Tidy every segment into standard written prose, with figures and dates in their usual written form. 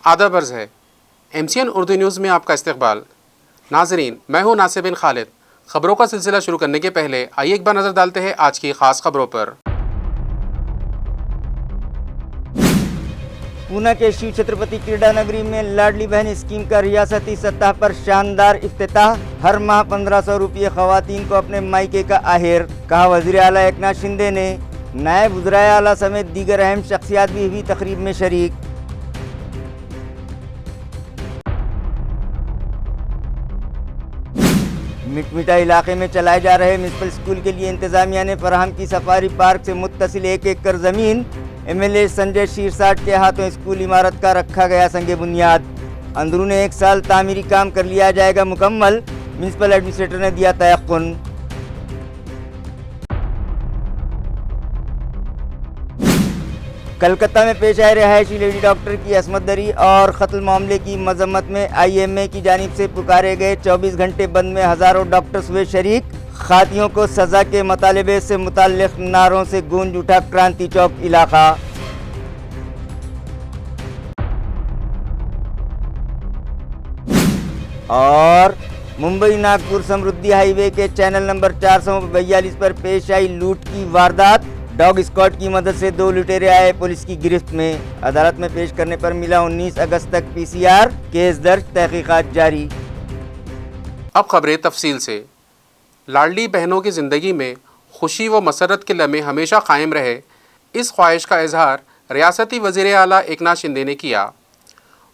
आदाब अर्ज़ है। MCN उर्दू न्यूज़ में आपका इस्तकबाल। नाज़रीन, मैं हूँ नासिर बिन खालिद। ख़बरों का सिलसिला शुरू करने के पहले आइए एक बार नज़र डालते हैं आज की ख़ास ख़बरों पर। पूना के शिव छत्रपति क्रीडा नगरी में लाडली बहन स्कीम का रियासती सतह पर शानदार इफ्तिताह। हर माह 1500 रुपये ख़वातीन को अपने मायके का आहेर, कहा वज़ीर आला एकनाथ शिंदे ने। नायब वज़ीर आला समेत दीगर अहम शख्सियात भी हुई तकरीब में शरीक। मिटमिटा इलाके में चलाए जा रहे म्यूनसिपल स्कूल के लिए इंतजामिया ने फराहम की सफारी पार्क से मुत्तसिल 1 एकड़ ज़मीन। MLA संजय शीरसाट के हाथों स्कूल इमारत का रखा गया संगे बुनियाद। अंदरून 1 साल तामीरी काम कर लिया जाएगा मुकम्मल, म्यूनसिपल एडमिनिस्ट्रेटर ने दिया तयक़ुन। कलकत्ता में पेश आए रिहायशी लेडी डॉक्टर की असमत दरी और कत्ल मामले की मजम्मत में IMA की जानिब से पुकारे गए 24 घंटे बंद में हज़ारों डॉक्टर्स हुए शरीक। खातियों को सज़ा के मुतालबे से मुताल्लिक़ नारों से गूंज उठा क्रांति चौक इलाका। और मुंबई नागपुर समृद्धि हाईवे के चैनल नंबर 442 पर पेश आई लूट की वारदात। डॉग स्क्वाड की मदद से 2 लुटेरे आए पुलिस की गिरफ्त में। अदालत में पेश करने पर मिला 19 अगस्त तक PCR, केस दर्ज, तहकीकात जारी। अब ख़बरें तफसील से। लाडली बहनों की ज़िंदगी में खुशी व मसरत के लम्हे हमेशा कायम रहे, इस ख्वाहिश का इजहार रियासती वज़ीर आला एकनाथ शिंदे ने किया।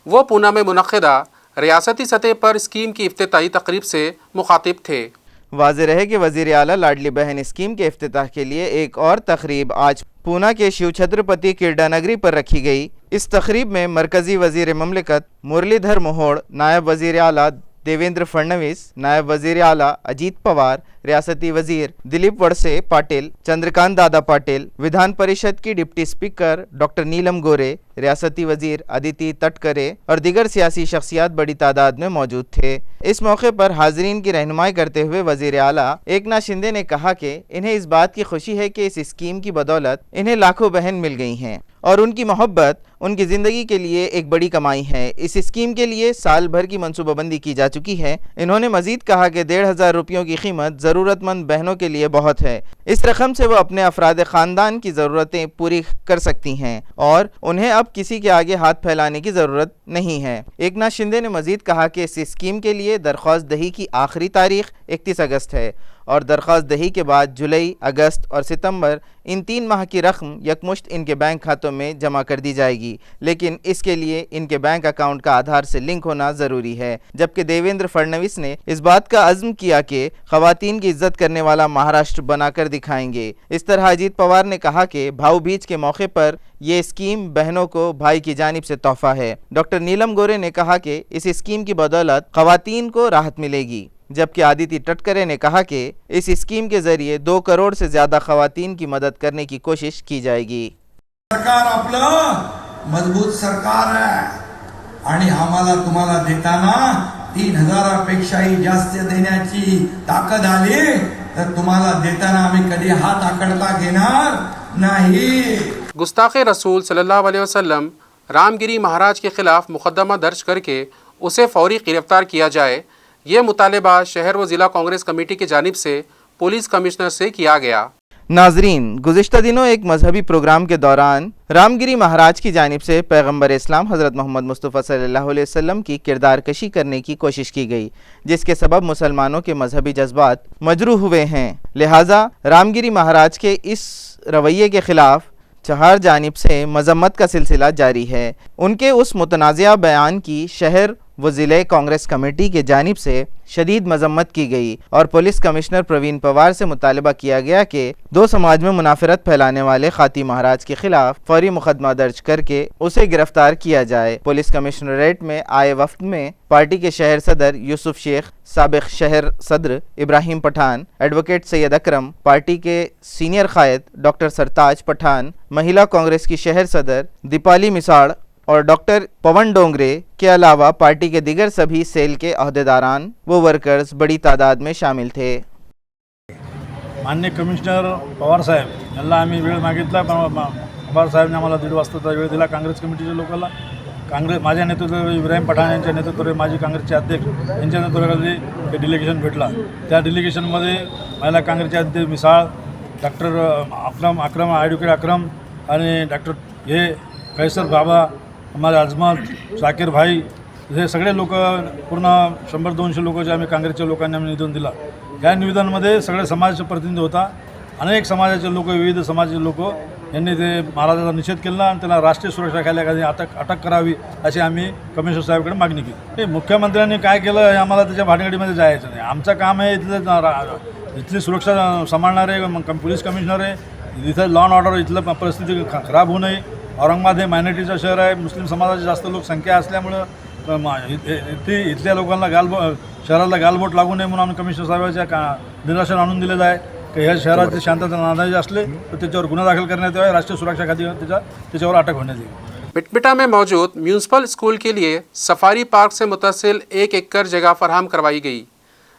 वो पूना में मुनक़्क़दा रियासती सतह पर स्कीम की इफ्तिताही तकरीब से मुखातिब थे। वाज़ेह रहे कि वज़ीर आला लाडली बहन स्कीम के इफ्तिताह के लिए एक और तकरीब आज पूना के शिव छत्रपति क्रीडा नगरी पर रखी गई। इस तकरीब में मरकज़ी वज़ीर ममलिकत मुरलीधर मोहोड़, नायब वज़ीर आला देवेंद्र फडणवीस, नायब वज़ीर आला अजीत पवार, रियासती वज़ीर दिलीप वड़से पाटिल, चंद्रकांत दादा पाटिल, विधान परिषद की डिप्टी स्पीकर डॉक्टर नीलम गोरे, रियासती वज़ीर अदिति तटकरे और दीगर सियासी शख्सियात बड़ी तादाद में मौजूद थे। इस मौके पर हाज़रीन की रहनुमाई करते हुए वज़ीर आला एकनाथ शिंदे ने कहा कि इन्हें इस बात की खुशी है कि इस स्कीम की बदौलत इन्हें लाखों बहन मिल गई हैं और उनकी मोहब्बत उनकी ज़िंदगी के लिए एक बड़ी कमाई है। इस स्कीम के लिए साल भर की मनसूबाबंदी की जा चुकी है। इन्होंने मजीद कहा कि 1500 रुपयों की कीमत ज़रूरतमंद बहनों के लिए बहुत है। इस रकम से वो अपने अफराद ख़ानदान की ज़रूरतें पूरी कर सकती हैं और उन्हें अब किसी के आगे हाथ फैलाने की ज़रूरत नहीं है। एकनाथ शिंदे ने मजीद कहा कि इस स्कीम के लिए दरख्वास्त दही की आखिरी तारीख 31 अगस्त है और दरख्वास्त दही के बाद जुलाई, अगस्त और सितंबर इन 3 माह की रकम यकमुश्त इनके बैंक खातों में जमा कर दी जाएगी, लेकिन इसके लिए इनके बैंक अकाउंट का आधार से लिंक होना ज़रूरी है। जबकि देवेंद्र फडणवीस ने इस बात का अज़्म किया कि ख़वातीन की इज्जत करने वाला महाराष्ट्र बनाकर दिखाएंगे। इस तरह अजीत पवार ने कहा कि भाऊ बीज के मौके पर ये स्कीम बहनों को भाई की जानिब से तोहफा है। डॉक्टर नीलम गोरे ने कहा कि इस स्कीम की बदौलत ख़वातीन को राहत मिलेगी, जबकि आदिति तटकरे ने कहा कि इस स्कीम के जरिए 2 करोड़ से ज्यादा खवातीन की मदद करने की कोशिश की जाएगी। सरकार आपलं मजबूत सरकार आहे आणि आम्हाला तुम्हाला देताना 3000 पेक्षाही जास्त देण्याची ताकद आली तर तुम्हाला देताना आम्ही कधी हात आकडता घेणार नाही। गुस्ताखे रसूल सल्लल्लाहु अलैहि वसल्लम रामगिरी महाराज के खिलाफ मुकदमा दर्ज करके उसे फौरी गिरफ्तार किया जाए, ये मुतालबा शहर व ज़िला कांग्रेस कमेटी की जानिब से पुलिस कमिश्नर से किया गया। नाजरीन, गुज़िश्ता दिनों एक मजहबी प्रोग्राम के दौरान रामगिरी महाराज की जानिब से पैगम्बर इस्लाम हज़रत मोहम्मद मुस्तफ़ा सल्लल्लाहु अलैहि वसल्लम की किरदार कशी करने की कोशिश की गई, जिसके सबब मुसलमानों के मजहबी जज्बात मजरूह हुए हैं। लिहाजा रामगिरी महाराज के इस रवैये के ख़िलाफ़ चहार जानिब से मजम्मत का सिलसिला जारी है। उनके उस मुतनाज़िया बयान की शहर व ज़िले कांग्रेस कमेटी के जानिब से शदीद मजम्मत की गई और पुलिस कमिश्नर प्रवीण पवार से मुतालबा किया गया कि 2 समाज में मुनाफिरत फैलाने वाले खाती महाराज के खिलाफ फौरी मुकदमा दर्ज करके उसे गिरफ्तार किया जाए। पुलिस कमिश्नरेट में आए वफ्द में पार्टी के शहर सदर यूसुफ शेख, साबिक शहर सदर इब्राहिम पठान, एडवोकेट सैयद अकरम, पार्टी के सीनियर कायद डॉक्टर सरताज पठान, महिला कांग्रेस की शहर सदर दीपाली मिसाड़ और डॉक्टर पवन डोंगरे के अलावा पार्टी के दिगर सभी सेल के अहदेदारान व वर्कर्स बड़ी तादाद में शामिल थे। माननीय कमिशनर पवार साहेब यांना आम्ही वेळ मागितला, पण पवार साहेबने आम्हाला 1.5 वाजताचा वेळ दिला काँग्रेस कमिटीच्या लोकांना काँग्रेस माझ्या नेतृत्वाखाली इब्राहिम पठाण यांच्या नेतृत्वाखाली माजी काँग्रेसचे अध्यक्ष यांच्या नेतृत्वाखाली हे डिलिगेशन भेटला. त्या डिलिगेशनमध्ये महिला काँग्रेसचे अध्यक्ष मिसाळ, डॉक्टर अक्रम ॲडव्होकेट अक्रम आणि डॉक्टर हे कैसर बाबा, हमारे अजमत, शाकीर भाई, हे सगळे लोक पूर्ण 100-200 लोक जे आम्ही काँग्रेसच्या लोकांनी आम्ही निवेदन दिला. या निवेदनामध्ये सगळे समाजाचे प्रतिनिधी होता. अनेक समाजाचे लोक, विविध समाजाचे लोक यांनी ते महाराजाचा निषेध केला आणि त्याला राष्ट्रीय सुरक्षा कायद्याखाली अटक करावी अशी आम्ही कमिशनर साहेबांकडे मागणी केली. हे मुख्यमंत्र्यांनी काय केलं हे आम्हाला त्याच्या भानगडीमध्ये जायचं नाही. आमचं काम आहे इथली सुरक्षा सांभाळणारे पोलीस कमिशनर आहे. इथं लॉ अँड ऑर्डर, इथलं परिस्थिती खराब होऊ नये. औरंगाबाद हे मायनॉरिटीचं शहर आहे. मुस्लिम समाजाची जास्त लोकसंख्या असल्यामुळं इथल्या लोकांना शहराला गालबोट लागू नये म्हणून आम्ही कमिशनर साहेबांच्या निदर्शन आणून दिलेलं आहे की ह्या शहराची शांतता नांदायची असले तर त्याच्यावर गुन्हा दाखल करण्यात यावा, राष्ट्रीय सुरक्षा खाती त्याच्यावर अटक होण्यात येईल. मिटमिटा में मौजूद म्यूनसिपल स्कूल के लिए सफारी पार्क से मुतसिल 1 एकड़ जगह फराहम करवाई गई,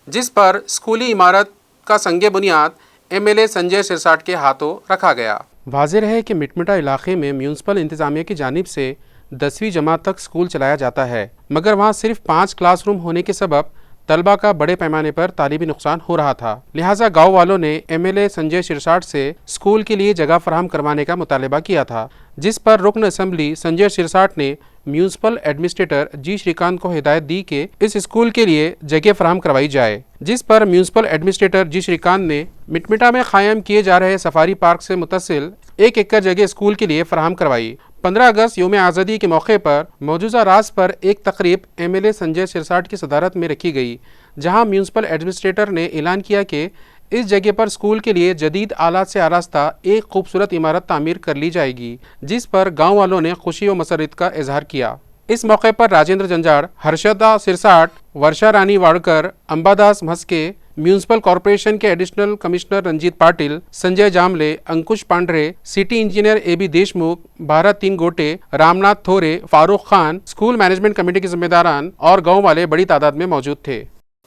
जिस पर स्कूली इमारत का संगे बुनियाद MLA संजय सिरसाट के हाथों रखा गया. वाज़ेह है कि मिटमिटा इलाके में म्यूनसिपल इंतज़ामिया की जानिब से 10वीं जमात तक स्कूल चलाया जाता है, मगर वहाँ सिर्फ 5 क्लासरूम होने के सबब तलबा का बड़े पैमाने पर तालीमी नुकसान हो रहा था. लिहाजा गाँव वालों ने MLA संजय सिरसाट से स्कूल के लिए जगह फराहम करवाने का मुतालबा किया था, जिस पर रुकन असम्बली संजय सिरसाट ने म्यूनसिपल एडमिनिस्ट्रेटर जी श्रीकांत को हिदायत दी कि इस स्कूल के लिए जगह फराहम करवाई जाए, जिस पर म्यूनसिपल एडमिनिस्ट्रेटर जी श्रीकांत ने मिटमिटा में कायम किए जा रहे सफारी पार्क से मुतसिल 1 एकड़ जगह स्कूल के लिए फराहम करवाई. 15 अगस्त यौम आज़ादी के मौके पर मौजूदा राज पर एक तकरीब MLA संजय सिरसाट की सदारत में रखी गई, जहां म्यूनसिपल एडमिनिस्ट्रेटर ने ऐलान किया कि इस जगह पर स्कूल के लिए जदीद आलात से आरास्ता एक खूबसूरत इमारत तामीर कर ली जाएगी, जिस पर गाँव वालों ने खुशी व मसरत का इजहार किया. इस मौके पर राजेंद्र जंजाड़, हर्षदा सिरसाट, वर्षा रानी वाड़कर, अंबादास मस्के, म्यूनसिपल कॉरपोरेशन के additional commissioner Ranjit Patil, Sanjay Jamle, Ankush Pandare, city engineer AB Deshmukh, Bharat 3 Gote, Ramnath Thore, Farooq Khan, school management committee के जिम्मेदारान और गाँव वाले बड़ी तादाद में मौजूद थे.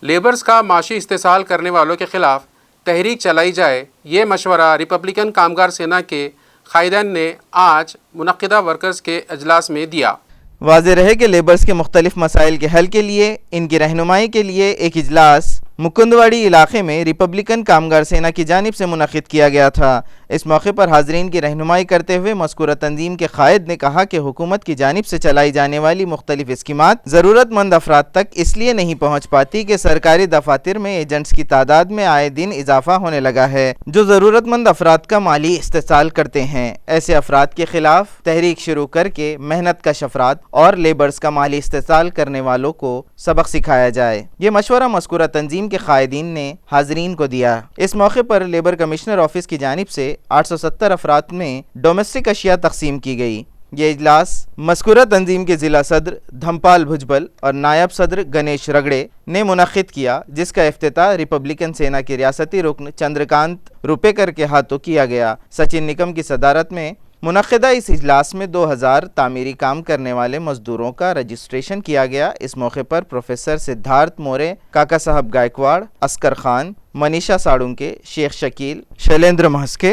लेबर्स का माशी इस्तेसाल करने वालों के खिलाफ तहरीक चलाई जाए, ये मशवरा रिपब्लिकन कामगार सेना के कायदीन ने आज मुनक्किदा वर्कर्स के अजलास में दिया. वाज़ेह रहे कि लेबर्स के मुख्तलिफ मसाइल के हल के लिए इनकी रहनुमाई के लिए एक इजलास मुकुंदवाड़ी इलाके में रिपब्लिकन कामगार सेना की जानिब से मुनक़िद किया गया था. इस मौके पर हाज़रीन की रहनुमाई करते हुए मज़कूरा तंजीम के कायद ने कहा कि हुकूमत की जानिब से चलाई जाने वाली मुख्तलिफ स्कीमात ज़रूरतमंद अफराद तक इसलिए नहीं पहुँच पाती कि सरकारी दफातर में एजेंट्स की तादाद में आए दिन इजाफा होने लगा है, जो ज़रूरतमंद अफराद का माली इस्तेसाल करते हैं. ऐसे अफराद के खिलाफ तहरीक शुरू करके मेहनत कश अफराद और लेबर्स का माली इस्तेसाल करने वालों को सबक सिखाया जाए. ये मशवरा मज़कूरा तंजीम के कायदीन ने हाज़रीन को दिया. इस मौके पर लेबर कमिश्नर ऑफिस की जानिब से 870 अफराद में डोमेस्टिक अशिया तकसीम की गई. ये इजलास मज़कूरा तंजीम के ज़िला सदर धमपाल भुजबल और नायब सदर गणेश रगड़े ने मुनक़िद किया, जिसका इफ्तिताह रिपब्लिकन सेना के रियासती रुकन चंद्रकांत रुपेकर के हाथों किया गया. सचिन निकम की सदारत में मुनक़िदा इस इजलास में 2000 तामीरी काम करने वाले मजदूरों का रजिस्ट्रेशन किया गया. इस मौके पर प्रोफेसर सिद्धार्थ मोरे, काका साहब गायकवाड़, अस्कर खान, मनीषा साड़ुंके, शेख शकील, शैलेंद्र महस्के,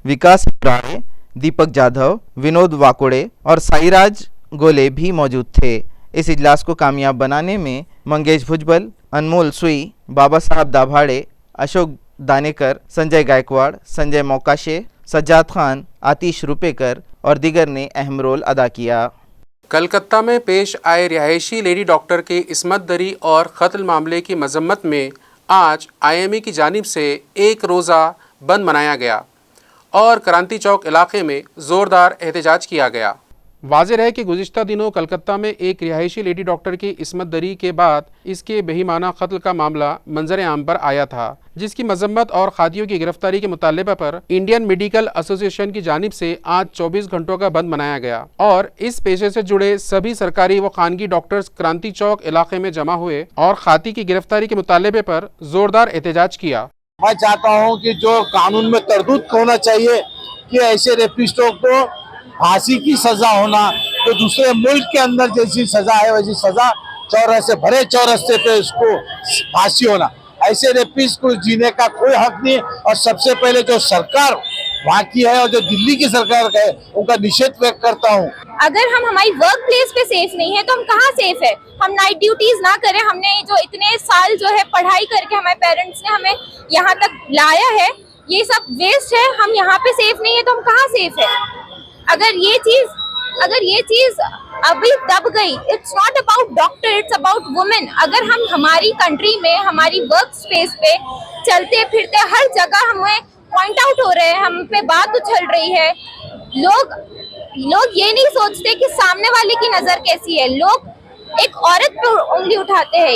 विकास राणे, दीपक जाधव, विनोद वाकोड़े और साईराज गोले भी मौजूद थे. इस इजलास को कामयाब बनाने में मंगेश भुजबल, अनमोल सुई, बाबा साहब दाभाड़े, अशोक दानेकर, संजय गायकवाड़, संजय मौकाशे, सज्जाद खान, आतिश रुपेकर और दिगर ने अहम रोल अदा किया. कलकत्ता में पेश आए रिहायशी लेडी डॉक्टर के इस्मत दरी और कत्ल मामले की मजम्मत में आज IME की जानिब से एक रोज़ा बंद मनाया गया और क्रांति चौक इलाके में ज़ोरदार एहतजाज किया गया. वाज़ेह है कि गुज़िश्ता दिनों कलकत्ता में एक रिहायशी लेडी डॉक्टर की इस्मत दरी के बाद इसके बेईमाना कत्ल का मामला मंजर आम पर आया था, जिसकी मजम्मत और खादियों की गिरफ्तारी के मुतालबे पर इंडियन मेडिकल एसोसिएशन की जानिब से आज 24 घंटों का बंद मनाया गया और इस पेशे से जुड़े सभी सरकारी व खानगी डॉक्टर्स क्रांति चौक इलाके में जमा हुए और खाती की गिरफ्तारी के मुतालबे पर जोरदार एहतजाज किया. मैं चाहता हूं कि जो कानून में तरदूद होना चाहिए कि ऐसे रेपिस्टों को फांसी की सजा होना, तो दूसरे मुल्क के अंदर जैसी सजा है वैसी सजा चौरस्ते भरे चौरस्ते पे उसको फांसी होना. ऐसे रेपिस्ट को जीने का कोई हक नहीं. और सबसे पहले जो सरकार वहाँ की है, और जो दिल्ली की सरकार का है उनका निषेध व्यक्त करता हूँ। अगर हम हमारी वर्क प्लेस पे सेफ नहीं है तो हम कहाँ सेफ है? हम नाइट ड्यूटीज ना करें, हमने जो इतने साल जो है पढ़ाई करके हमारे पेरेंट्स ने हमें यहाँ तक लाया है, ये सब वेस्ट है। हम यहाँ पे सेफ नहीं है तो हम कहाँ सेफ है? अगर ये चीज अभी दब गई, it's not about doctor, it's about women. अगर हम हमारी कंट्री में हमारी वर्क स्पेस पे चलते फिरते हर जगह हमें पॉइंट आउट हो रहे हैं, हम पे बात उछल रही है, लोग ये नहीं सोचते कि सामने वाले की नजर कैसी है, लोग एक औरत पे उंगली उठाते हैं।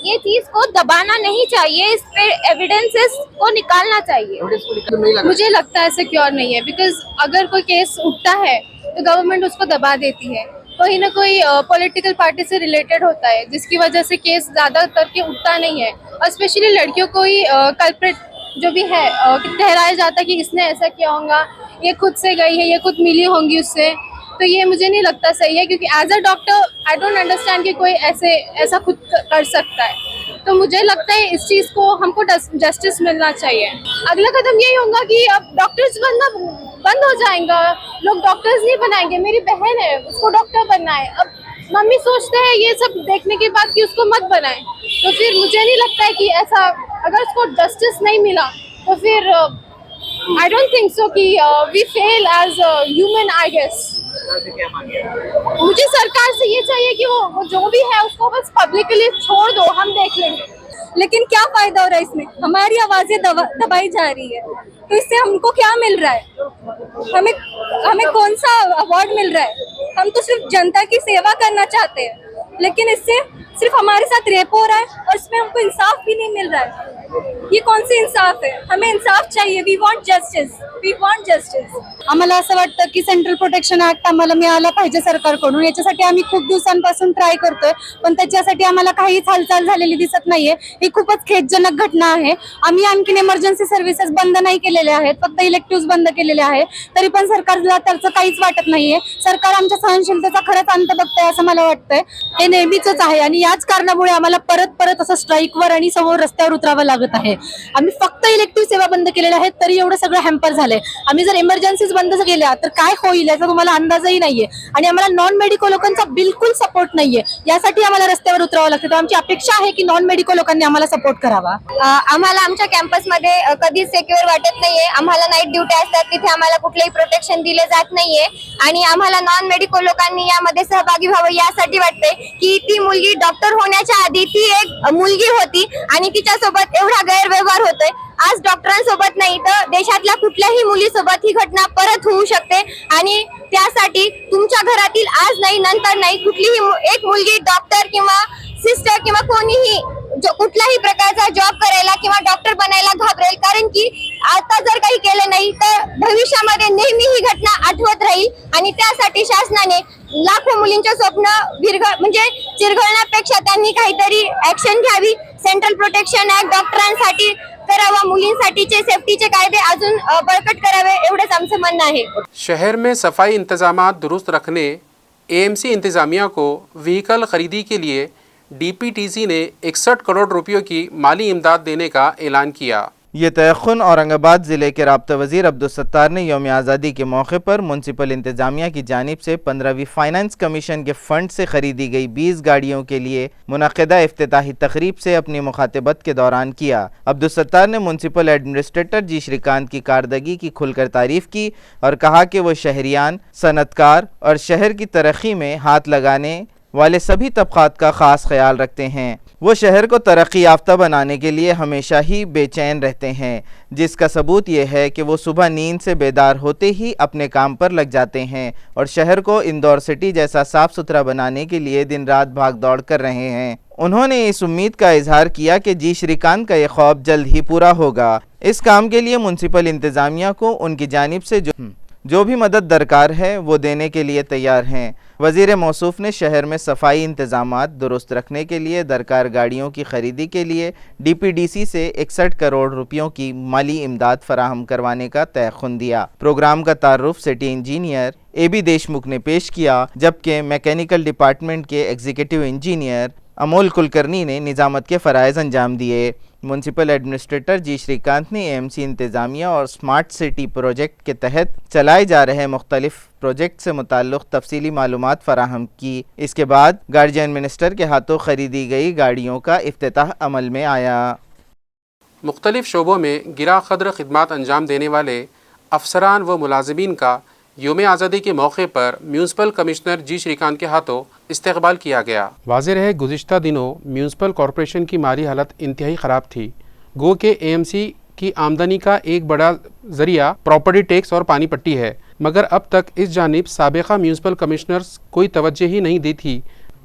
ये चीज को दबाना नहीं चाहिए, इस पे एविडेंसेस को निकालना चाहिए। मुझे लगता है सिक्योर नहीं है, बिकॉज अगर कोई केस उठता है तो गवर्नमेंट उसको दबा देती है, कोई ना कोई पॉलिटिकल पार्टी से रिलेटेड होता है, जिसकी वजह से केस ज़्यादातर के उठता नहीं है। और स्पेशली लड़कियों को ही कल्प्रिट जो भी है ठहराया जाता है कि इसने ऐसा किया होगा, ये खुद से गई है, ये खुद मिली होंगी उससे। तो ये मुझे नहीं लगता सही है, क्योंकि as a doctor I don't understand कि कोई ऐसा खुद कर सकता है। तो मुझे लगता है इस चीज़ को हमको जस्टिस मिलना चाहिए। अगला कदम यही होगा कि अब डॉक्टर्स बनना बंद हो जाएगा, लोग डॉक्टर्स नहीं बनाएंगे। मेरी बहन है, उसको डॉक्टर बनना है, अब मम्मी सोचते हैं ये सब देखने के बाद कि उसको मत बनाएं। तो फिर मुझे नहीं लगता है कि ऐसा, अगर उसको जस्टिस नहीं मिला तो फिर आई डोंट थिंक सो कि we fail as human, I guess. मुझे सरकार से ये चाहिए कि वो जो भी है उसको बस पब्लिकली छोड़ दो, हम देख लेंगे। लेकिन क्या फायदा हो रहा है इसमें? हमारी आवाजें दबाई जा रही है, तो इससे हमको क्या मिल रहा है? हमें कौन सा अवार्ड मिल रहा है? हम तो सिर्फ जनता की सेवा करना चाहते हैं, लेकिन इससे सिर्फ हमारे साथ रेप हो रहा है और इसमें हमको इंसाफ भी नहीं मिल रहा है। ये कौन सी इंसाफ है? हमें इंसाफ चाहिए। We want justice. आम्हाला असं वाटतं की सेंट्रल प्रोटेक्शन ऍक्ट आम्हाला मिळाला पाहिजे सरकारकडून। याच्यासाठी आम्ही खूप दिवसांपासून ट्राय करतोय, पण त्याच्यासाठी आम्हाला काहीच हालचाल झालेली दिसत नाहीये। ही खूपच खेदजनक घटना आहे। आम्ही आणखीन इमर्जन्सी सर्व्हिसेस बंद नाही केलेले आहेत, फक्त इलेक्टिव्ह बंद केलेले आहेत, तरी पण सरकारला त्याचं काहीच वाटत नाहीये। सरकार आमच्या सहनशीलतेचा खरंच अंत बघतंय असं मला वाटतंय। हे नेहमीच आहे आणि याच कारणामुळे आम्हाला परत असं स्ट्राईकवर आणि समोर रस्त्यावर उतरावं लागत आहे। आम्ही फक्त इलेक्टिव्ह सेवा बंद केलेल्या आहेत, तरी एवढं सगळं हॅम्पर झालंय। आम्ही जर इमर्जन्सीज बंद केल्या तर काय होईल याचा तुम्हाला अंदाजही नाहीये, आणि आम्हाला नॉन मेडिकल लोकांचा बिलकुल सपोर्ट नाहीये। यासाठी आम्हाला रस्त्यावर उतरावं लागतं। तर आमची अपेक्षा आहे की नॉन मेडिकल लोकांनी आम्हाला सपोर्ट करावा। आम्हाला आमच्या कॅम्पसमध्ये कधीच सिक्युअर वाटत नाहीये। आम्हाला नाईट ड्युटी असतात, तिथे आम्हाला कुठलेही प्रोटेक्शन दिले जात नाहीये, आणि आम्हाला नॉन मेडिकल लोकांनी यामध्ये सहभागी व्हावं यासाठी वाटतंय की ती मुलगी डॉक्टर होण्याच्या आधी ती एक मुलगी होती आणि तिच्यासोबत एवढा गैरव्यवहार होतोय। आज डॉक्टरांसोबत नाही तर देशातल्या कुठल्याही मुलीसोबत ही घटना परत होऊ शकते, आणि त्यासाठी तुमच्या घरातील आज नाही नंतर नाही कुठलीही एक मुलगी डॉक्टर किंवा सिस्टर किंवा कोणीही जो कुठल्याही प्रकारचा जॉब करायला किंवा डॉक्टर बनायला घाबरेल, कारण की आता जर काही केलं नाही तर भविष्यामध्ये नेहमी ही घटना आठवत राहील। आणि त्यासाठी शासनाने लाखो मुलींचे स्वप्न चिरघळण्यापेक्षा त्यांनी काहीतरी ऍक्शन घ्यावी। सेंट्रल प्रोटेक्शन ऍक्ट डॉक्टरांसाठी करावा, मुलींसाठीचे सेफ्टीचे कायदे अजून बळकट करावे, एवढंच आमचं म्हणणं आहे। शहर में सफाई इंतजामात दुरुस्त रखने एएमसी इंतज़ामिया को व्हीकल खरीदी के लिए डीपीटीसी ने 61 करोड़ रुपयों की माली इमदाद देने का ऐलान किया। ये तयख्खुन औरंगाबाद ज़िले के राब्ता वज़ीर अब्दुल सत्तार ने यौम आज़ादी के मौके पर म्यूनसिपल इंतज़ामिया की जानिब से 15वीं फाइनेंस कमीशन के फ़ंड से ख़रीदी गई 20 गाड़ियों के लिए मुनक़दा इफ्तिताही तक़रीब से अपनी मुखातबत के दौरान किया। अब्दुल सत्तार ने म्यूनसिपल एडमिनिस्ट्रेटर जी श्रीकांत की कारदगी की खुलकर तारीफ़ की और कहा कि वो शहरियान, सनतकार और शहर की तरक्की में हाथ लगाने वाले सभी तबक़ात का ख़ास ख्याल रखते हैं। वो शहर को तरक्की याफ्ता बनाने के लिए हमेशा ही बेचैन रहते हैं, जिसका सबूत ये है कि वो सुबह नींद से बेदार होते ही अपने काम पर लग जाते हैं और शहर को इंदौर सिटी जैसा साफ़ सुथरा बनाने के लिए दिन रात भाग दौड़ कर रहे हैं। उन्होंने इस उम्मीद का इजहार किया कि जी श्रीकांत का ये ख्वाब जल्द ही पूरा होगा। इस काम के लिए म्यूनसिपल इंतज़ामिया को उनकी जानिब से जो भी मदद दरकार है वो देने के लिए तैयार हैं। वज़ीर मौसूफ़ ने शहर में सफाई इंतज़ामात दुरुस्त रखने के लिए दरकार गाड़ियों की ख़रीदी के लिए डीपीडीसी से 61 करोड़ रुपयों की माली इमदाद फराहम करवाने का तयख़ुन दिया। प्रोग्राम का तारुफ सिटी इंजीनियर AB देशमुख ने पेश किया, जबकि मैकेनिकल डिपार्टमेंट के एग्जीक्यूटिव इंजीनियर अमोल कुलकर्णी ने निज़ामत के फ़राइज़ अंजाम दिए। म्यूनसिपल एडमिनिस्ट्रेटर जी श्रीकांत ने एएमसी इंतज़ामिया और स्मार्ट सिटी प्रोजेक्ट के तहत चलाए जा रहे मुख्तलिफ प्रोजेक्ट से मुताल्लिक़ तफसीली मालूमात फराहम की। इसके बाद गार्जियन मिनिस्टर के हाथों ख़रीदी गई गाड़ियों का इफ्तिताह अमल में आया। मुख्तलिफ शोबों में गिरा क़द्र खिदमात अंजाम देने वाले अफसरान व मुलाजिमीन का योम आज़ादी के मौके पर म्यूनसिपल कमिश्नर जी श्रीकांत के हाथों इस्तकबाल किया गया। वाज़ेह रहे गुज़िश्ता दिनों म्यूनसिपल कॉरपोरेशन की माली हालत इंतहाई ख़राब थी। गो के एएमसी की आमदनी का एक बड़ा ज़रिया प्रॉपर्टी टैक्स और पानी पट्टी है, मगर अब तक इस जानिब साबिक़ा म्यूनसिपल कमिश्नर्स कोई तवज्जो ही नहीं दी थी,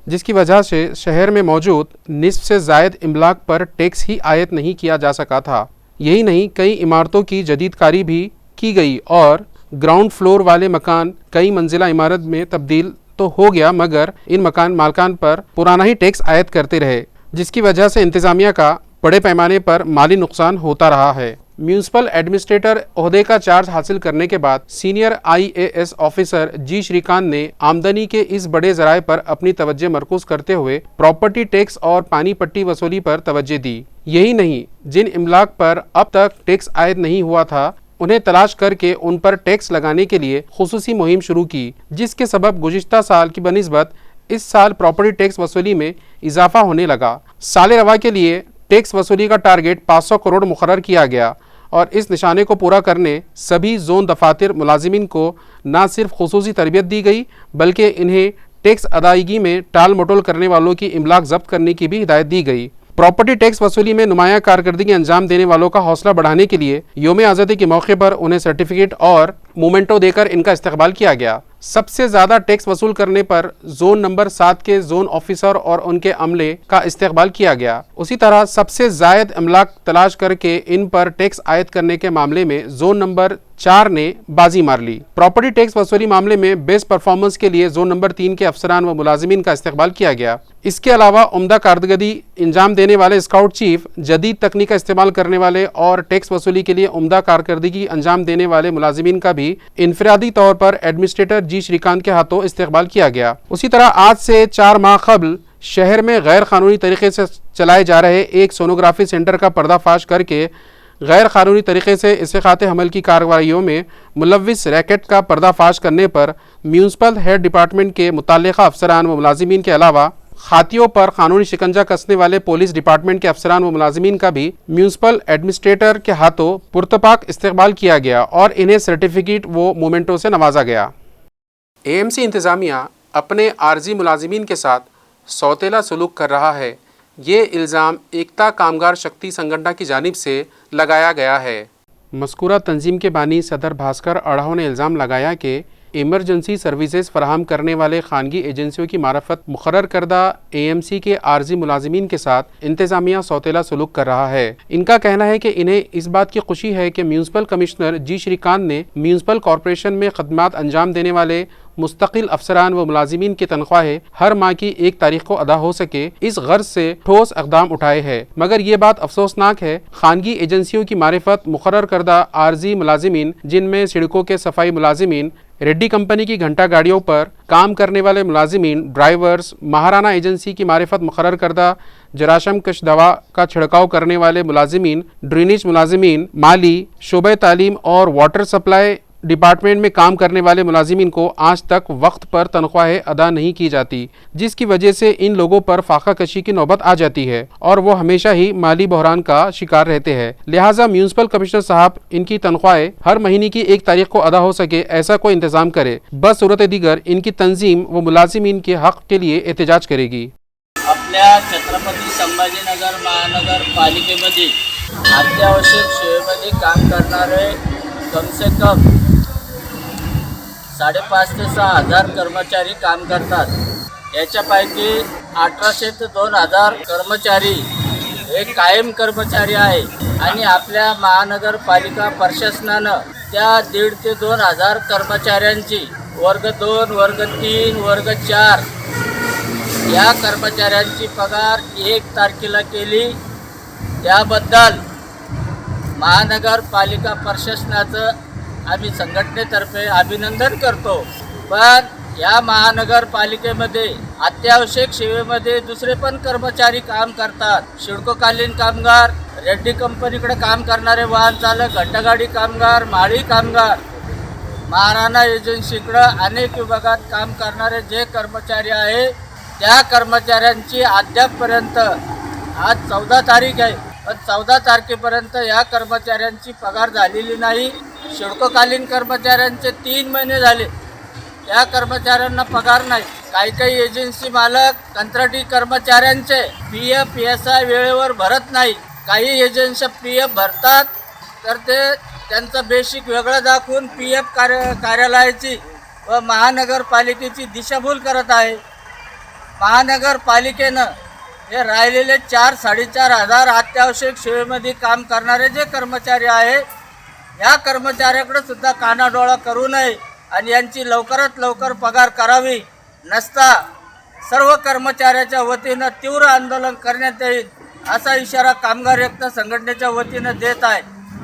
जिसकी वजह से शहर में मौजूद निस्फ से ज़ायद इमलाक पर टैक्स ही आयत नहीं किया जा सका था। यही नहीं, कई इमारतों की जदीदकारी भी की गई और ग्राउंड फ्लोर वाले मकान कई मंजिला इमारत में तब्दील तो हो गया, मगर इन मकान मालकान पर पुराना ही टैक्स आयत करते रहे, जिसकी वजह से इंतज़ामिया का बड़े पैमाने पर माली नुकसान होता रहा है। म्यूनसिपल एडमिनिस्ट्रेटर ओहदे का चार्ज हासिल करने के बाद सीनियर IAS ऑफिसर जी श्रीकांत ने आमदनी के इस बड़े ज़राए पर अपनी तवज्जो मरकूज करते हुए प्रॉपर्टी टैक्स और पानी पट्टी वसूली पर तवज्जो दी। यही नहीं, जिन इमलाक पर अब तक टैक्स आयद नहीं हुआ था उन्हें तलाश करके उन पर टैक्स लगाने के लिए खुसूसी मुहिम शुरू की, जिसके सबब गुज़िश्ता साल की बनिस्बत इस साल प्रॉपर्टी टैक्स वसूली में इजाफा होने लगा। साल रवा के लिए टैक्स वसूली का टारगेट 500 करोड़ मुकर्रर किया गया और इस निशाने को पूरा करने सभी जोन दफातर मुलाजिमीन को न सिर्फ खुसूसी तरबियत दी गई, बल्कि इन्हें टैक्स अदायगी में टाल मटोल करने वालों की इमलाक जब्त करने की भी हिदायत दी गई। प्रॉपर्टी टैक्स वसूली में नुमाया कारकर्दगी अंजाम देने वालों का हौसला बढ़ाने के लिए योम आज़ादी के मौके पर उन्हें सर्टिफिकेट और मोमेंटो देकर इनका इस्तकबाल किया गया। सबसे ज़्यादा टैक्स वसूल करने पर जोन नंबर 7 के जोन ऑफिसर और उनके अमले का इस्तकबाल किया गया। उसी तरह सबसे ज़ायद इमलाक तलाश करके इन पर टैक्स आयद करने के मामले में जोन नंबर 4 ने बाजी मार ली। प्रॉपर्टी टैक्स वसूली मामले में बेस्ट परफॉर्मेंस के लिए जोन नंबर 3 के अफसरान व मुलाजिमीन का इस्तकबाल किया गया। इसके अलावा उम्दा कारकर्दगी अंजाम देने वाले स्काउट चीफ, जदीद तकनीक का इस्तेमाल करने वाले और टैक्स वसूली के लिए उम्दा कारकर्दगी अंजाम देने वाले मुलाजिमीन का भी इनफरादी तौर पर एडमिनिस्ट्रेटर जी श्रीकांत के हाथों इस्तकबाल किया गया। उसी तरह आज से 4 माह कबल शहर में गैर कानूनी तरीके से चलाए जा रहे एक सोनोग्राफी सेंटर का पर्दाफाश करके गैर कानूनी तरीके से इस्तेखाते हमल की कार्रवाइयों में मुलव्विस रैकेट का पर्दाफाश करने पर म्यूनसिपल हेड डिपार्टमेंट के मुताल्लिक़ा अफसरान व मुलाजिमीन के अलावा खातियों पर कानूनी शिकंजा कसने वाले पुलिस डिपार्टमेंट के अफसरान व मुलाजिमीन का भी म्यूनसिपल एडमिनिस्ट्रेटर के हाथों पुरतपाक इस्तकबाल किया गया और इन्हें सर्टिफिकेट व मोमेंटों से नवाजा गया। AMC इंतज़ामिया अपने आर्जी मुलाजिमीन के साथ सौतेला सलूक कर रहा है, ये इल्ज़ाम एकता कामगार शक्ति संगठन की जानिब से लगाया गया है। मज़कूरा तंजीम के बानी सदर भास्कर अढ़ाव ने इल्ज़ाम लगाया कि इमरजेंसी सर्विसेज फराहम करने वाले खानगी एजेंसियों की मारफत मुकर्रर करदा AMC के आर्जी मुलाजिमीन के साथ इंतज़ामिया सौतेला सलूक कर रहा है। इनका कहना है कि इन्हें इस बात की खुशी है कि म्यूनसिपल कमिश्नर जी श्रीकांत ने म्यूनसिपल कॉरपोरेशन में खदमात अंजाम देने वाले मुस्तकिल अफसरान व मुलाजिमीन की तनख्वाहें हर माह की 1 तारीख को अदा हो सके, इस गर्ज से ठोस इक़दाम उठाए हैं। मगर ये बात अफसोसनाक है, खानगी एजेंसियों की मारिफत मुकर्रर करदा आर्जी मुलाजिमीन, जिनमें सड़कों के सफाई मुलाजिमीन, रेड्डी कंपनी की घंटा गाड़ियों पर काम करने वाले मुलाजिमीन, ड्राइवर्स, महाराना एजेंसी की मारिफत मुकर्रर करदा जराशम कश दवा का छिड़काव करने वाले मुलाजिमीन, ड्रेनेज मुलाजिमीन, माली, शोबे तालीम और वाटर सप्लाई डिपार्टमेंट में काम करने वाले मुलाजिमीन को आज तक वक्त पर तनख्वाहें अदा नहीं की जाती, जिसकी वजह से इन लोगों पर फाका कशी की नौबत आ जाती है और वो हमेशा ही माली बहरान का शिकार रहते हैं। लिहाजा म्यूनसिपल कमिश्नर साहब इनकी तनख्वाहें हर महीने की 1 तारीख को अदा हो सके, ऐसा कोई इंतजाम करे। बस सूरत दीगर इनकी तंजीम व मुलाजिमीन के हक के लिए एहतजाज करेगी। आपल्या छत्रपती संभाजीनगर महानगरपालिकेमध्ये अत्यावश्यक सेवेमध्ये काम करणारे कम से कम 5,500 ते 6,000 कर्मचारी काम करतात। याच्यापैकी 1,800 ते 2,000 कर्मचारी हे कायम कर्मचारी आहे आणि आपल्या महानगरपालिका प्रशासनानं त्या 1,500 ते 2,000 कर्मचाऱ्यांची वर्ग 2, वर्ग 3, वर्ग 4 या कर्मचाऱ्यांची पगार 1 तारखेला केली। त्याबद्दल महानगरपालिका प्रशासनाचं आम्ही संघटनेतर्फे अभिनंदन करतो। पण या महानगरपालिकेमध्ये अत्यावश्यक सेवेमध्ये दुसरे पण कर्मचारी काम करतात। शिडकोकालीन कामगार, रेड्डी कंपनीकडे काम करणारे वाहन चालक, घंटागाडी कामगार, माळी कामगार, महाराणा एजन्सीकडं अनेक विभागात काम करणारे जे कर्मचारी आहे त्या कर्मचाऱ्यांची अद्यापपर्यंत आज 14 तारीख आहे, पण 14 तारखेपर्यंत या कर्मचाऱ्यांची पगार झालेली नाही. शिडकोकालीन कर्मचाऱ्यांचे 3 महिने झाले, त्या कर्मचाऱ्यांना पगार नाही. काही एजन्सी मालक कंत्राटी कर्मचाऱ्यांचे PF PSI वेळेवर भरत नाही. काही एजन्सी PF भरतात तर ते त्यांचं बेसिक वेगळं दाखवून PF कार्यालयाची व महानगरपालिकेची दिशाभूल करत आहे. महानगरपालिकेनं हे राहिलेले 4-4.5 हजार अत्यावश्यक सेवेमध्ये काम करणारे जे कर्मचारी आहे या कर्मचाऱ्याकडे सुद्धा कानाडोळा करू नये आणि यांची लवकरात लवकर पगार करावी, नसता सर्व कर्मचाऱ्याच्या वतीनं तीव्र आंदोलन करण्यात येईल असा इशारा कामगार एकता संघटनेच्या वतीनं देत आहे.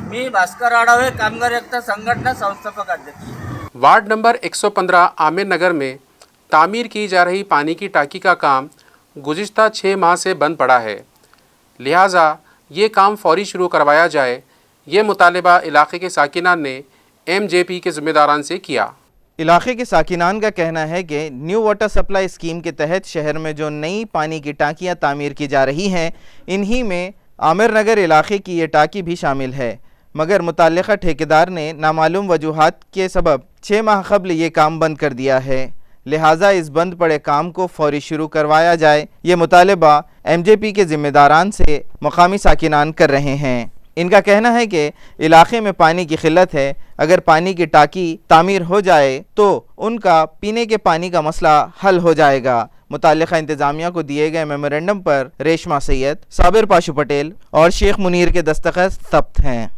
मी भास्कर आढावे, कामगार एकता संघटना संस्थापक अध्यक्ष. वार्ड नंबर 115 आमिर नगर में तामीर की जा रही पानी की टाकी का काम गुज़िश्ता 6 माह से बंद पड़ा है, लिहाजा ये काम फौरी शुरू करवाया जाए, ये मुतालिबा इलाके के साकिनान ने MJP के ज़िम्मेदारान से किया। इलाके के साकिनान का कहना है कि न्यू वाटर सप्लाई स्कीम के तहत शहर में जो नई पानी की टांकियां तामीर की जा रही हैं, इन्हीं में आमिर नगर इलाके की ये टांकी भी शामिल है, मगर मुतल्लिका ठेकेदार ने नामालूम वजूहात के सबब 6 माह कबल ये काम बंद कर दिया है, लिहाजा इस बंद पड़े काम को फौरी शुरू करवाया जाए, ये मुतालिबा MJP के ज़िम्मेदारान से मकामी साकिनान कर रहे हैं। इनका कहना है कि इलाके में पानी की किल्लत है, अगर पानी की टाकी तामीर हो जाए तो उनका पीने के पानी का मसला हल हो जाएगा। मुताल्लिका इंतज़ामिया को दिए गए मेमोरेंडम पर रेशमा सैयद, साबिर पाशु पटेल और शेख मुनीर के दस्तखत सब्त हैं।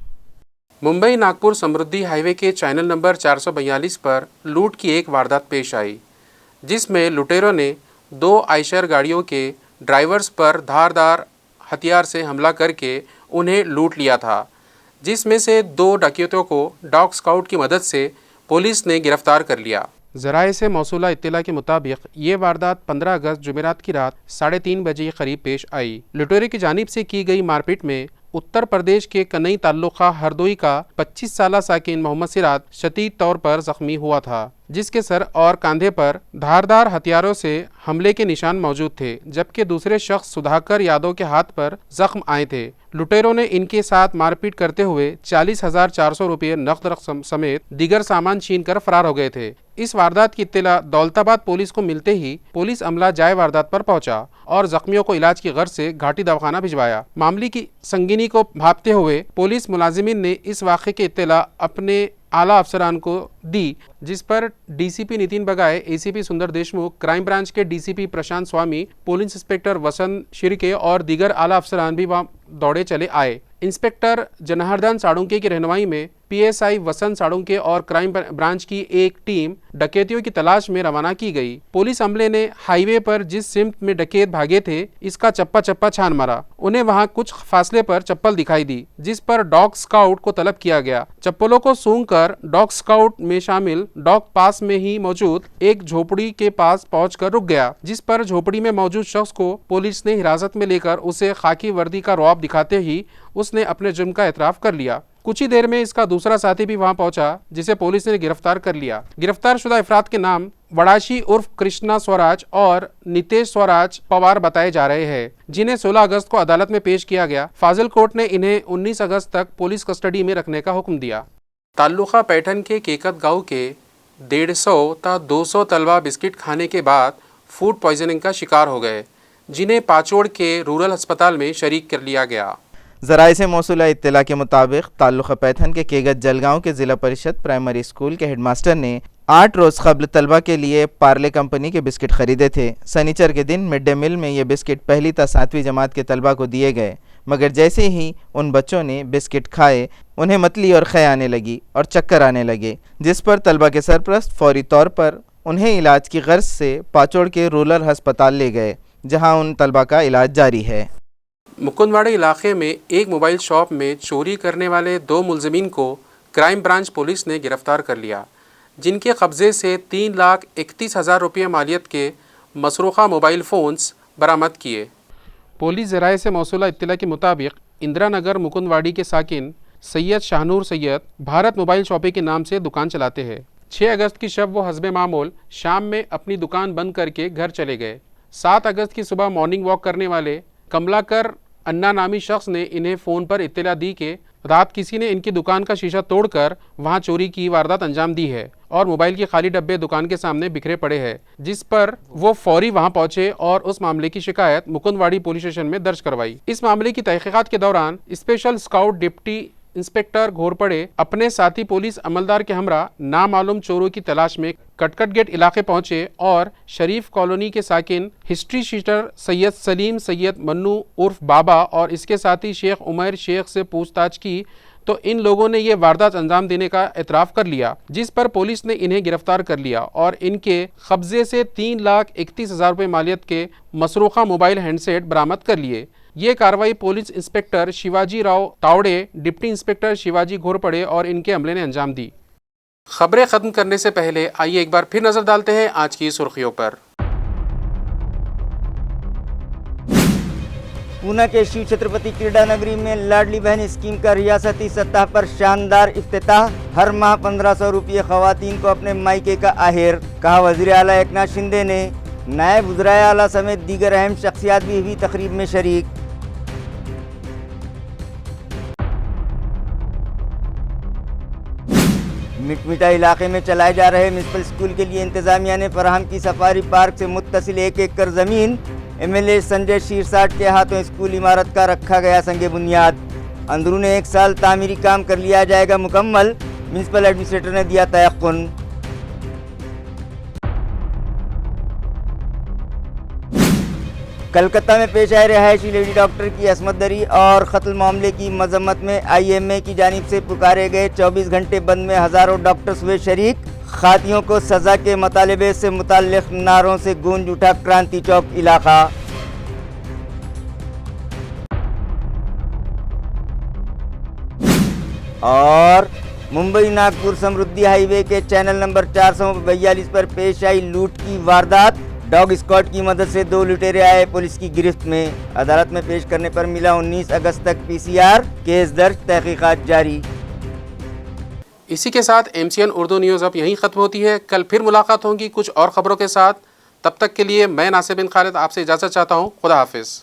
मुंबई नागपुर समृद्धि हाईवे के चैनल नंबर 442 पर लूट की एक वारदात पेश आई, जिसमें लुटेरों ने 2 आयशर गाड़ियों के ड्राइवर्स पर धारदार हथियार से हमला करके उन्हें लूट लिया था, जिसमें से 2 डकैतों को डॉग स्काउट की मदद से पुलिस ने गिरफ्तार कर लिया। ज़राए से मौसूला इत्तला के मुताबिक ये वारदात 15 अगस्त जुमेरात की रात 3:30 बजे के करीब पेश आई। लुटेरे की जानिब से की गई मारपीट में उत्तर प्रदेश के कनई ताल्लुका हरदोई का 25 साला साकिन मोहम्मद सिराज शदीद तौर पर ज़ख्मी हुआ था, जिसके सर और कंधे पर धारदार हथियारों से हमले के निशान मौजूद थे, जबकि दूसरे शख्स सुधाकर यादव के हाथ पर जख्म आए थे। लुटेरों ने इनके साथ मारपीट करते हुए 40,400 रुपये नकद रकम समेत दीगर सामान छीन कर फरार हो गए थे। इस वारदात की इत्तला दौलताबाद पुलिस को मिलते ही पुलिस अमला जाए वारदात पर पहुंचा और जख्मियों को इलाज की गर्ज से घाटी दवाखाना भिजवाया। मामले की संगीनी को भांपते हुए पुलिस मुलाजिमीन ने इस वाक़े की इत्तला अपने आला अफसरान को दी, जिस पर DCP नितिन बगाए, ACP सुंदर देशमुख, क्राइम ब्रांच के DCP प्रशांत स्वामी, पुलिस इंस्पेक्टर वसंत शिर्के और दीगर आला अफसरान भी वहां दौड़े चले आए। इंस्पेक्टर जनार्दन साळुंके की रहनुमाई में PSI वसंत साळुंके और क्राइम ब्रांच की एक टीम डकैतियों की तलाश में रवाना की गई। पुलिस अमले ने हाईवे पर जिस सिमत में डकैत भागे थे, इसका चप्पा चप्पा छान मारा। उन्हें वहां कुछ फासले पर चप्पल दिखाई दी, जिस पर डॉग स्काउट को तलब किया गया। चप्पलों को सूंघकर डॉग स्काउट में शामिल डॉग पास में ही मौजूद एक झोपड़ी के पास पहुंचकर रुक गया, जिस पर झोपड़ी में मौजूद शख्स को पुलिस ने हिरासत में लेकर उसे खाकी वर्दी का रौब दिखाते ही उसने अपने जुर्म का एतराफ़ कर लिया। कुछ ही देर में इसका दूसरा साथी भी वहां पहुंचा, जिसे पुलिस ने गिरफ्तार कर लिया। गिरफ्तार शुदा अफराद के नाम वड़ाशी उर्फ कृष्णा स्वराज और नितेश स्वराज पवार बताए जा रहे हैं, जिन्हें 16 अगस्त को अदालत में पेश किया गया। फाजिल कोर्ट ने इन्हें 19 अगस्त तक पुलिस कस्टडी में रखने का हुक्म दिया। ताल्लुका पैठन के केकत गांव के 150 ता 200 तलबा बिस्किट खाने के बाद फूड पॉइजनिंग का शिकार हो गए, जिन्हें पाचोड़ के रूरल अस्पताल में शरीक कर लिया गया। ज़राए से मौसूला इत्तला के मुताबिक ताल्लुका पैठन के केगत जलगांव के ज़िला परिषद प्राइमरी स्कूल के हेडमास्टर ने 8 रोज़ कबल तलबा के लिए पार्ले कंपनी के बिस्किट ख़रीदे थे। सनीचर के दिन मिड डे मील में ये बिस्किट पहली ता 7वीं जमात के तलबा को दिए गए, मगर जैसे ही उन बच्चों ने बिस्किट खाए, उन्हें मतली और ख़ै आने लगी और चक्कर आने लगे, जिस पर तलबा के सरपरस्त फौरी तौर पर उन्हें इलाज की गर्ज से पाचोड़ के रूरल अस्पताल ले गए, जहाँ उन तलबा का इलाज जारी है। मुकुंदवाड़ी इलाके में एक मोबाइल शॉप में चोरी करने वाले 2 मुलजिमीन को क्राइम ब्रांच पुलिस ने गिरफ्तार कर लिया, जिनके कब्ज़े से 3,31,000 रुपये मालियत के मसरूक़ा मोबाइल फ़ोन्स बरामद किए। पुलिस ज़राए से मौसूला इत्तला के मुताबिक इंदिरा नगर मुकुंदवाड़ी के साकिन सैयद शाहनूर सैयद भारत मोबाइल शॉपी के नाम से दुकान चलाते हैं। 6 अगस्त की शब वो हस्बे मामूल शाम में अपनी दुकान बंद करके घर चले गए। 7 अगस्त की सुबह मॉर्निंग वॉक करने वाले कमलाकर अन्ना नामी शख्स ने इन्हें फ़ोन पर इत्तला दी कि रात किसी ने इनकी दुकान का शीशा तोड़कर वहां चोरी की वारदात अंजाम दी है और मोबाइल के खाली डब्बे दुकान के सामने बिखरे पड़े हैं, जिस पर वो फौरी वहां पहुंचे और उस मामले की शिकायत मुकुंदवाड़ी पुलिस स्टेशन में दर्ज करवाई। इस मामले की तहकीकात के दौरान special scout deputy inspector Ghorpade अपने साथी पुलिस अमलदार के हमरा नामालूम चोरों की तलाश में कटकट गेट इलाके पहुंचे और शरीफ कॉलोनी के साकिन हिस्ट्री शीटर सैयद सलीम सैयद मन्नू उर्फ बाबा और इसके साथी शेख उमर शेख से पूछताछ की तो इन लोगों ने ये वारदात अंजाम देने का एतराफ़ कर लिया, जिस पर पुलिस ने इन्हें गिरफ्तार कर लिया और इनके कब्जे से 3,31,000 रुपये मालियत के मसरूखा मोबाइल हैंडसेट बरामद कर लिए। ये कार्रवाई police inspector Shivaji Rao Tawde, deputy inspector Shivaji Ghorpade और इनके अमले ने अंजाम दी। खबरें ख़त्म करने से पहले आइए एक बार फिर नज़र डालते हैं आज की सुर्खियों पर। पूना के शिव छत्रपति क्रीडा नगरी में लाडली बहन स्कीम का रियासती सतह पर शानदार इफ्तिताह। हर माह 1500 रुपये खवातीन को अपने मायके का आहेर, कहा वज़ीर आला एकनाथ शिंदे ने। नायब वज़ीर आला समेत दीगर अहम शख्सियात भी हुई तकरीब में शरीक। मिटमिटा इलाके में चलाए जा रहे म्यूनसिपल स्कूल के लिए इंतजामिया ने फराहम की सफारी पार्क से मुत्तसिल 1 एकड़ ज़मीन। एमएलए संजय शीरसाट के हाथों स्कूल इमारत का रखा गया संगे बुनियाद। अंदरून 1 साल तामीरी काम कर लिया जाएगा मुकम्मल, म्यूनसिपल एडमिनिस्ट्रेटर ने दिया तयक़ुन। कलकत्ता में पेश आए रहायशी लेडी डॉक्टर की असमत दरी और कत्ल मामले की मजम्मत में आईएमए की जानिब से पुकारे गए 24 घंटे बंद में हज़ारों डॉक्टर्स हुए शरीक। खातियों को सज़ा के मुतालबे से मुताल्लिक़ नारों से गूंज उठा क्रांति चौक इलाका। और मुंबई नागपुर समृद्धि हाईवे के चैनल नंबर 442 पर पेश आई लूट की वारदात। डॉग स्क्वाड की मदद से 2 लुटेरे आए पुलिस की गिरफ्त में। अदालत में पेश करने पर मिला 19 अगस्त तक पीसीआर, केस दर्ज, तहकीकात जारी। इसी के साथ MCN उर्दू न्यूज़ अब यहीं ख़त्म होती है। कल फिर मुलाकात होगी कुछ और ख़बरों के साथ। तब तक के लिए मैं नासिर बिन खालिद आपसे इजाज़त चाहता हूँ। खुदा हाफिज़।